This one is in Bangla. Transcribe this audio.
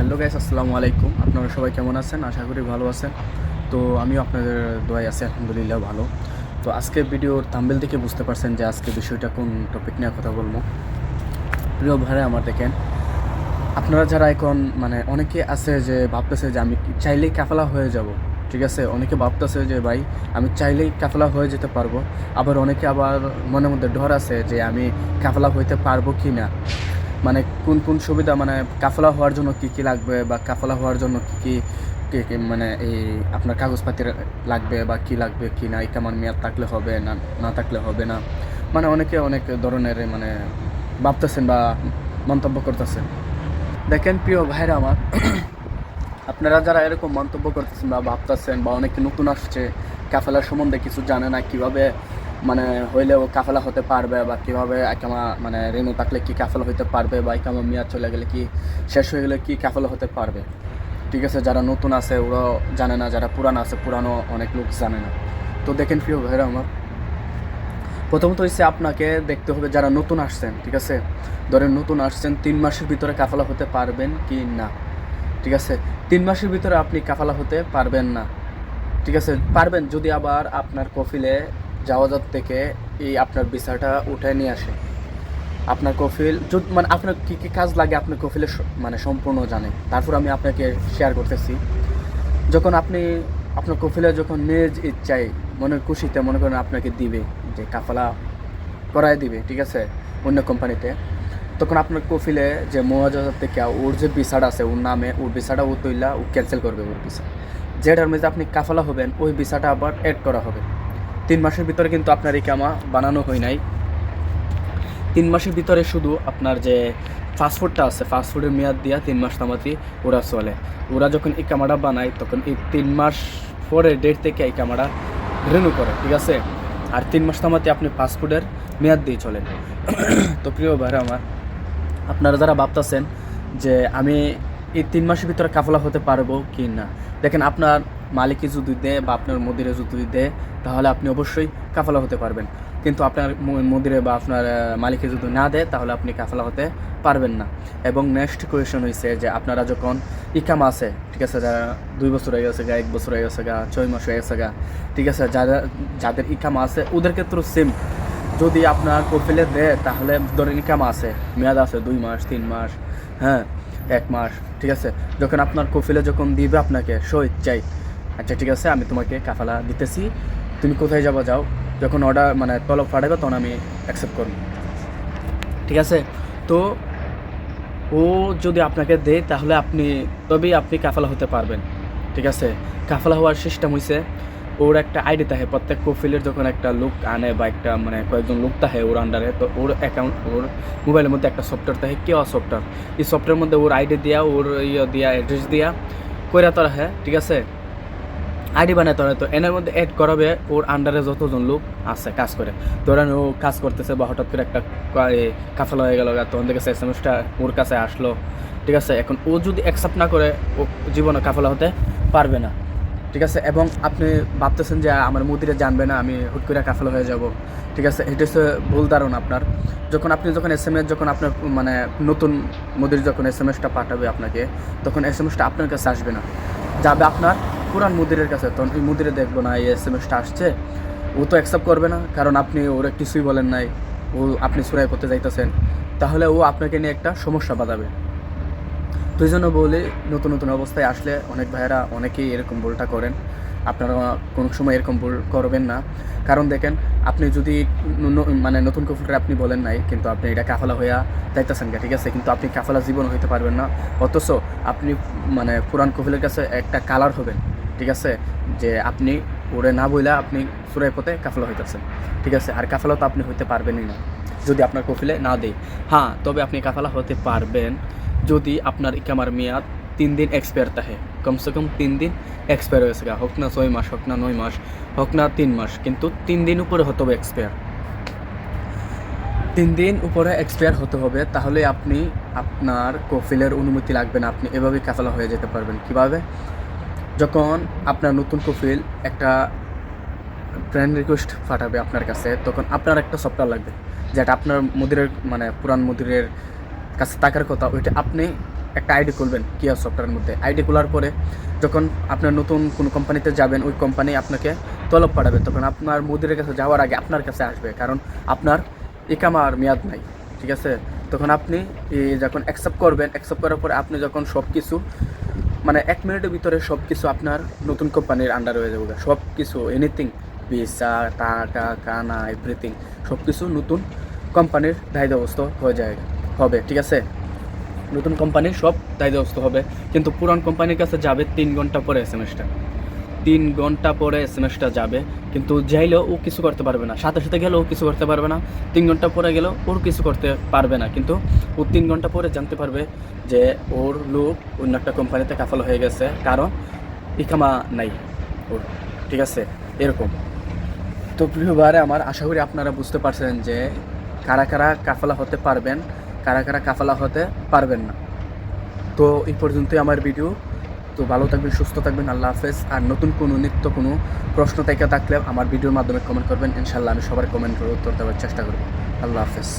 হ্যালো গাইস, আসসালামু আলাইকুম। আপনারা সবাই কেমন আছেন? আশা করি ভালো আছেন। তো আমিও আপনাদের দোয়ায় আছি, আলহামদুলিল্লাহ ভালো। তো আজকে ভিডিওর থাম্বনেল থেকে বুঝতে পারছেন যে আজকে বিষয়টা কোন টপিক নিয়ে কথা বলবো। প্রিয় ভাইরা আমার, দেখেন, আপনারা যারা এখন অনেকে আছে যে ভাবতেছে যে আমি চাইলেই কাফেলা হয়ে যাব, ঠিক আছে? অনেকে ভাবতেছে যে ভাই আমি চাইলেই কাফেলা হয়ে যেতে পারবো। আবার অনেকে আবার মনের মধ্যে ডর আছে যে আমি কাফেলা হইতে পারবো কি না, কোন কোন সুবিধা, কাফেলা হওয়ার জন্য কি কি লাগবে, বা কাফেলা হওয়ার জন্য কি কি এই আপনার কাগজপাতি লাগবে, বা কি লাগবে কি না, ইকামার মেয়াদ থাকলে হবে না, না থাকলে হবে না। অনেকে অনেক ধরনের ভাবতেছেন বা মন্তব্য করতেছেন। দেখেন প্রিয় ভাইরা আমার, আপনারা যারা এরকম মন্তব্য করতেছেন বা ভাবতেছেন, বা অনেকে নতুন আসছে, কাফেলার সম্বন্ধে কিছু জানে না, কিভাবে হইলেও কাফেলা হতে পারবে, বা কিভাবে একামা রেনু থাকলে কি কাফেলা হতে পারবে, বা একামা মেয়াদ চলে গেলে কি, শেষ হয়ে গেলে কি কাফেলা হতে পারবে, ঠিক আছে? যারা নতুন আছে ওরাও জানে না, যারা পুরানো আছে পুরানো অনেক লোক জানে না। তো দেখেন প্রিয় ভাইরা আমার, প্রথমত হচ্ছে আপনাকে দেখতে হবে যারা নতুন আসছেন, ঠিক আছে? ধরেন নতুন আসছেন, 3 মাসের ভিতরে কাফেলা হতে পারবেন কি না, ঠিক আছে? 3 মাসের ভিতরে আপনি কাফালা হতে পারবেন না, ঠিক আছে? পারবেন যদি আবার আপনার কফিলে জাওয়াজাত থেকে এই আপনার ভিসাটা উঠায় নিয়ে আসে। আপনার কফিল যদি আপনার কী কী কাজ লাগে আপনার কফিলে সম্পূর্ণ জানে। তারপর আমি আপনাকে শেয়ার করতেছি। যখন আপনি আপনার কফিলে যখন নিজ ইচ্ছায় মনের খুশিতে মনে করেন আপনাকে দিবে, যে কাফালা করায় দিবে, ঠিক আছে, অন্য কোম্পানিতে, তখন আপনার কফিলে যে মহাজাজার থেকে ওর যে ভিসাটা আছে ওর নামে, ওর ভিসাটা ও তৈলা ও ক্যান্সেল করবে। ওর ভিসা যেটার মধ্যে আপনি কাফালা হবেন ওই ভিসাটা আবার অ্যাড করা হবে। 3 মাসের ভিতরে কিন্তু আপনার ইকামা বানানো হয় নাই। 3 মাসের ভিতরে শুধু আপনার যে ফাস্টফুডটা আছে, ফাস্টফুডের মেয়াদ দিয়া 3 মাস তামাতি ওরা চলে। ওরা যখন ইকামাটা বানায় তখন এই 3 মাস পরের ডেট থেকে ইকামাটা রিনিউ করে, ঠিক আছে? আর 3 মাস তামাতি আপনি ফাস্টফুডের মেয়াদ দিয়ে চলেন। তো প্রিয় ভাইরা আমার, আপনারা যারা ভাবতেছেন যে আমি এই 3 মাসের ভিতরে কাফেলা হতে পারবো কি না, দেখেন আপনার মালিকে যদি দেয় বা আপনার মদিরে যদি দেয় তাহলে আপনি অবশ্যই কাফেলা হতে পারবেন। কিন্তু আপনার মদিরে বা আপনার মালিকে যদি না দেয় তাহলে আপনি কাফেলা হতে পারবেন না। এবং নেক্সট কোয়েশন হয়েছে যে আপনারা যখন ইকামা আছে, ঠিক আছে, যারা 2 বছর হয়ে গেছে গা, 1 বছর হয়ে গেছে গা, 6 মাস হয়ে গেছে গা, ঠিক আছে, যাদের ইকামা আছে ওদের ক্ষেত্রে সেম। যদি আপনার কফিলে দেয় তাহলে ধরেন ইকামা আছে, মেয়াদ আছে 2 মাস 3 মাস, হ্যাঁ, 1 মাস, ঠিক আছে। যখন আপনার কফিলে যখন দিবে আপনাকে ইচ্ছাই, আচ্ছা ঠিক আছে আমি তোমাকে কাফালা দিতেছি, তুমি কোথায় যাবো যাও, যখন অর্ডার তলব পাঠাবে তখন আমি অ্যাকসেপ্ট করব, ঠিক আছে? তো ও যদি আপনাকে দেয় তাহলে তবেই আপনি কাফালা হতে পারবেন, ঠিক আছে? কাফালা হওয়ার সিস্টেম হয়েছে, ওর একটা আইডি থাকে, প্রত্যেক কফিলের যখন একটা লোক আনে বা একটা কয়েকজন লোক থাকে ওর আন্ডারে, তো ওর অ্যাকাউন্ট, ওর মোবাইলের মধ্যে একটা সফটওয়্যার থাকে, কেওয়া সফটওয়্যার। এই সফটওয়্যারের মধ্যে ওর আইডি দিয়া, ওর দিয়া, অ্যাড্রেস দিয়া কইরা তোরা, হ্যাঁ, ঠিক আছে, আইডি বানাতে হবে। তো এনার মধ্যে অ্যাড করাবে ওর আন্ডারে যতজন লোক আছে কাজ করে। ধরেন ও কাজ করতেছে বা হঠাৎ করে একটা কাফেলা হয়ে গেল, তখন থেকে এসএমএসটা ওর কাছে আসলো, ঠিক আছে? এখন ও যদি অ্যাকসেপ্ট না করে ও জীবনে কাফেলা হতে পারবে না, ঠিক আছে? এবং আপনি ভাবতেছেন যে আমার মুদিরে জানবে না, আমি হুট করে কাফেলা হয়ে যাব, ঠিক আছে? এটা হচ্ছে ভুল ধারণা আপনার। যখন এসএমএস, যখন আপনার নতুন মুদির যখন এসএমএসটা পাঠাবে আপনাকে, তখন এসএমএসটা আপনার কাছে আসবে না, যাবে আপনার পুরান মুদিরের কাছে। তখন এই মুদিরে দেখবো না এই এসএমএসটা আসছে, ও তো অ্যাকসেপ্ট করবে না, কারণ আপনি ওরা কিছুই বলেন নাই, ও আপনি সুরাই করতে যাইতেছেন, তাহলে ও আপনাকে নিয়ে একটা সমস্যা বাঁধাবে। তো এই জন্য বলি, নতুন নতুন অবস্থায় আসলে অনেক ভাইয়েরা অনেকেই এরকম ভুলটা করেন। আপনারা কোনো সময় এরকম ভুল করবেন না। কারণ দেখেন, আপনি যদি নতুন কফিলটা আপনি বলেন নাই, কিন্তু আপনি এটা কাফালা হইয়া যাইতেছেন গা, ঠিক আছে, কিন্তু আপনি কাফালা জীবন হইতে পারবেন না। অথচ আপনি পুরান কফিলের কাছে একটা কালার হবেন, ঠিক আছে, যে আপনি ওরে না বইলা আপনি সুরাই পথে কাফেলা হইতেছেন, ঠিক আছে? আর কাফেলা তো আপনি হইতে পারবেনই না যদি আপনার কফিলে না দেয়। হ্যাঁ, তবে আপনি কাফেলা হতে পারবেন যদি আপনার ইকামার মেয়াদ 3 দিন এক্সপায়ার থাকে, কমসে কম 3 দিন এক্সপায়ার হয়েছে গা, হোক না 6 মাস, হোক না 9 মাস, হোক না 3 মাস, কিন্তু 3 দিন উপরে হতে হবে এক্সপায়ার। 3 দিন উপরে এক্সপায়ার হতে হবে, তাহলে আপনি আপনার কফিলের অনুমতি লাগবে না, আপনি এভাবেই কাফেলা হয়ে যেতে পারবেন। কিভাবে? যখন আপনার নতুন কফিল একটা ফ্রেন্ড রিকোয়েস্ট পাঠাবে আপনার কাছে, তখন আপনার একটা সফটওয়্যার লাগবে, যেটা আপনার মুদিরের পুরান মুদিরের কাছে থাকার কথা, ওইটা আপনি একটা আইডি খুলবেন কিয়া সফটওয়্যারের মধ্যে। আইডি খোলার পরে যখন আপনার নতুন কোনো কোম্পানিতে যাবেন, ওই কোম্পানি আপনাকে তলব পাঠাবে, তখন আপনার মুদিরের কাছে যাওয়ার আগে আপনার কাছে আসবে, কারণ আপনার ইকামার মেয়াদ নাই, ঠিক আছে? তখন আপনি যখন অ্যাকসেপ্ট করবেন, অ্যাকসেপ্ট করার পরে আপনি যখন সব কিছু মানে 1 মিনিটের ভিতরে সব কিছু আপনার নতুন কোম্পানির আন্ডার হয়ে যাবে, সব কিছু এনিথিং, ভিসা, টাকা, কানা, এভরিথিং সব কিছু নতুন কোম্পানির দায়িত্বগ্রস্ত হয়ে যায় হবে, ঠিক আছে? নতুন কোম্পানির সব দায়িত্বগ্রস্ত হবে, কিন্তু পুরান কোম্পানির কাছে যাবে 3 ঘন্টা পরে এসএমএসটা, 3 ঘন্টা পরে এসএমএসটা যাবে, কিন্তু যাইলেও ও কিছু করতে পারবে না, সাথে সাথে গেলেও ও কিছু করতে পারবে না, 3 ঘন্টা পরে গেলেও ওর কিছু করতে পারবে না, কিন্তু ও 3 ঘন্টা পরে জানতে পারবে যে ওর লোক অন্য একটা কোম্পানিতে কাফাল হয়ে গেছে, কারণ ইকামা নাই ওর, ঠিক আছে? এরকম। তো প্রিয় ভাইরা আমার, আশা করি আপনারা বুঝতে পারছেন যে কারা কারা কাফালা হতে পারবেন, কারা কারা কাফালা হতে পারবেন না। তো এই পর্যন্তই আমার ভিডিও। তো ভালো থাকবেন, সুস্থ থাকবেন, আল্লাহ হাফেজ। আর নতুন কোনো নিত্য কোনো প্রশ্ন থেকে থাকলে আমার ভিডিওর মাধ্যমে কমেন্ট করবেন, ইনশাল্লাহ আমি সবার কমেন্টের উত্তর দেওয়ার চেষ্টা করব। আল্লাহ হাফেজ।